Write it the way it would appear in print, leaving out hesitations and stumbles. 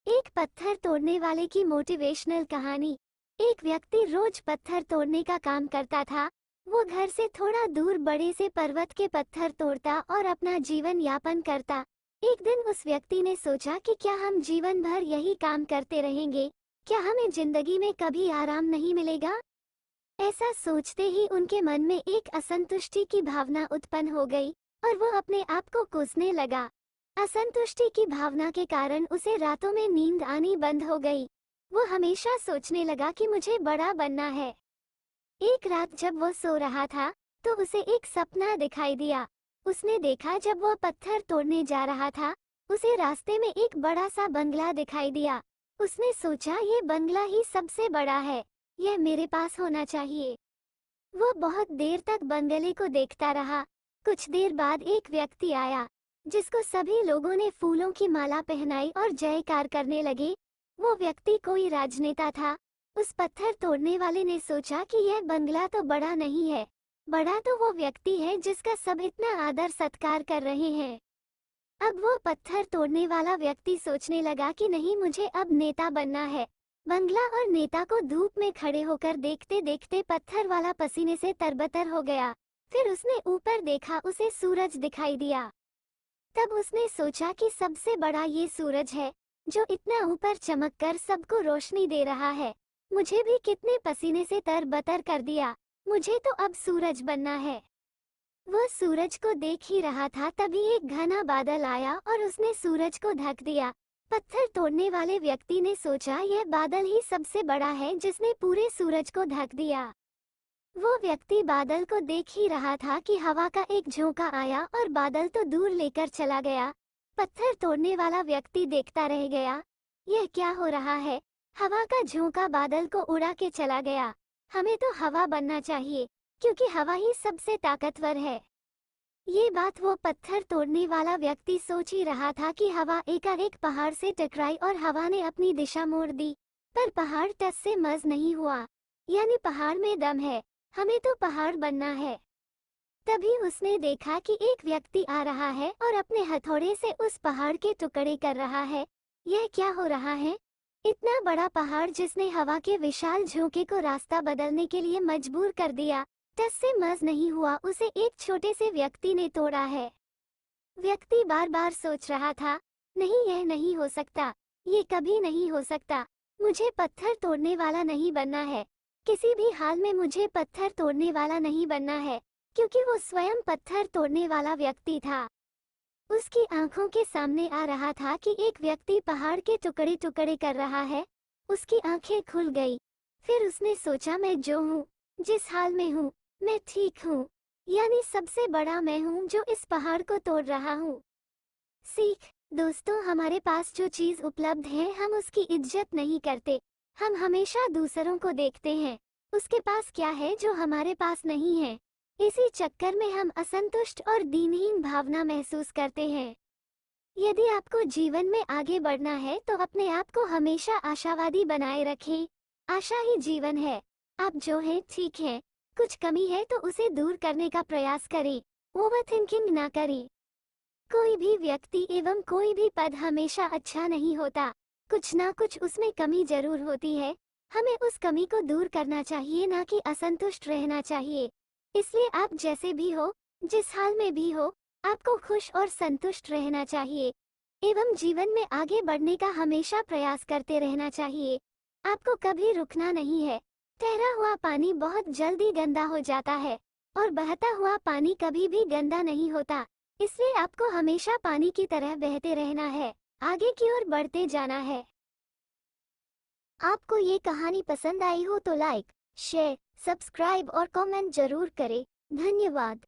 एक पत्थर तोड़ने वाले की मोटिवेशनल कहानी। एक व्यक्ति रोज पत्थर तोड़ने का काम करता था। वो घर से थोड़ा दूर बड़े से पर्वत के पत्थर तोड़ता और अपना जीवन यापन करता। एक दिन उस व्यक्ति ने सोचा कि क्या हम जीवन भर यही काम करते रहेंगे? क्या हमें जिंदगी में कभी आराम नहीं मिलेगा? ऐसा सोचते ही उनके मन में एक असंतुष्टि की भावना उत्पन्न हो गई और वो अपने आप को कोसने लगा। असंतुष्टि की भावना के कारण उसे रातों में नींद आनी बंद हो गई। वो हमेशा सोचने लगा कि मुझे बड़ा बनना है। एक रात जब वो सो रहा था तो उसे एक सपना दिखाई दिया। उसने देखा जब वो पत्थर तोड़ने जा रहा था, उसे रास्ते में एक बड़ा सा बंगला दिखाई दिया। उसने सोचा ये बंगला ही सबसे बड़ा है, यह मेरे पास होना चाहिए। वो बहुत देर तक बंगले को देखता रहा। कुछ देर बाद एक व्यक्ति आया जिसको सभी लोगों ने फूलों की माला पहनाई और जयकार करने लगे। वो व्यक्ति कोई राजनेता था। उस पत्थर तोड़ने वाले ने सोचा कि यह बंगला तो बड़ा नहीं है, बड़ा तो वो व्यक्ति है जिसका सब इतना आदर सत्कार कर रहे हैं। अब वो पत्थर तोड़ने वाला व्यक्ति सोचने लगा कि नहीं, मुझे अब नेता बनना है। बंगला और नेता को धूप में खड़े होकर देखते देखते पत्थर वाला पसीने से तरबतर हो गया। फिर उसने ऊपर देखा, उसे सूरज दिखाई दिया। तब उसने सोचा कि सबसे बड़ा ये सूरज है जो इतना ऊपर चमककर सबको रोशनी दे रहा है। मुझे भी कितने पसीने से तरबतर कर दिया, मुझे तो अब सूरज बनना है। वो सूरज को देख ही रहा था तभी एक घना बादल आया और उसने सूरज को ढक दिया। पत्थर तोड़ने वाले व्यक्ति ने सोचा यह बादल ही सबसे बड़ा है जिसने पूरे सूरज को ढक दिया। वो व्यक्ति बादल को देख ही रहा था कि हवा का एक झोंका आया और बादल तो दूर लेकर चला गया। पत्थर तोड़ने वाला व्यक्ति देखता रह गया, यह क्या हो रहा है? हवा का झोंका बादल को उड़ा के चला गया। हमें तो हवा बनना चाहिए क्योंकि हवा ही सबसे ताकतवर है। ये बात वो पत्थर तोड़ने वाला व्यक्ति सोच ही रहा था कि हवा एकाएक पहाड़ से टकराई और हवा ने अपनी दिशा मोड़ दी। पर पहाड़ टस से मस नहीं हुआ, यानी पहाड़ में दम है, हमें तो पहाड़ बनना है। तभी उसने देखा कि एक व्यक्ति आ रहा है और अपने हथौड़े से उस पहाड़ के टुकड़े कर रहा है। यह क्या हो रहा है? इतना बड़ा पहाड़ जिसने हवा के विशाल झोंके को रास्ता बदलने के लिए मजबूर कर दिया, टस से मस नहीं हुआ, उसे एक छोटे से व्यक्ति ने तोड़ा है। व्यक्ति बार बार सोच रहा था, नहीं, यह नहीं हो सकता, ये कभी नहीं हो सकता। मुझे पत्थर तोड़ने वाला नहीं बनना है, किसी भी हाल में मुझे पत्थर तोड़ने वाला नहीं बनना है, क्योंकि वो स्वयं पत्थर तोड़ने वाला व्यक्ति था। उसकी आंखों के सामने आ रहा था कि एक व्यक्ति पहाड़ के टुकड़े टुकड़े कर रहा है। उसकी आंखें खुल गई। फिर उसने सोचा, मैं जो हूँ, जिस हाल में हूँ, मैं ठीक हूँ, यानी सबसे बड़ा मैं हूँ जो इस पहाड़ को तोड़ रहा हूँ। सीख दोस्तों, हमारे पास जो चीज उपलब्ध है हम उसकी इज्जत नहीं करते। हम हमेशा दूसरों को देखते हैं, उसके पास क्या है जो हमारे पास नहीं है। इसी चक्कर में हम असंतुष्ट और दीनहीन भावना महसूस करते हैं। यदि आपको जीवन में आगे बढ़ना है तो अपने आप को हमेशा आशावादी बनाए रखें। आशा ही जीवन है। आप जो हैं ठीक हैं, कुछ कमी है तो उसे दूर करने का प्रयास करें, ओवरथिंकिंग ना करें। कोई भी व्यक्ति एवं कोई भी पद हमेशा अच्छा नहीं होता, कुछ ना कुछ उसमें कमी जरूर होती है। हमें उस कमी को दूर करना चाहिए, ना कि असंतुष्ट रहना चाहिए। इसलिए आप जैसे भी हो, जिस हाल में भी हो, आपको खुश और संतुष्ट रहना चाहिए एवं जीवन में आगे बढ़ने का हमेशा प्रयास करते रहना चाहिए। आपको कभी रुकना नहीं है। ठहरा हुआ पानी बहुत जल्दी गंदा हो जाता है और बहता हुआ पानी कभी भी गंदा नहीं होता। इसलिए आपको हमेशा पानी की तरह बहते रहना है, आगे की ओर बढ़ते जाना है। आपको ये कहानी पसंद आई हो तो लाइक, शेयर, सब्सक्राइब और कमेंट जरूर करें। धन्यवाद।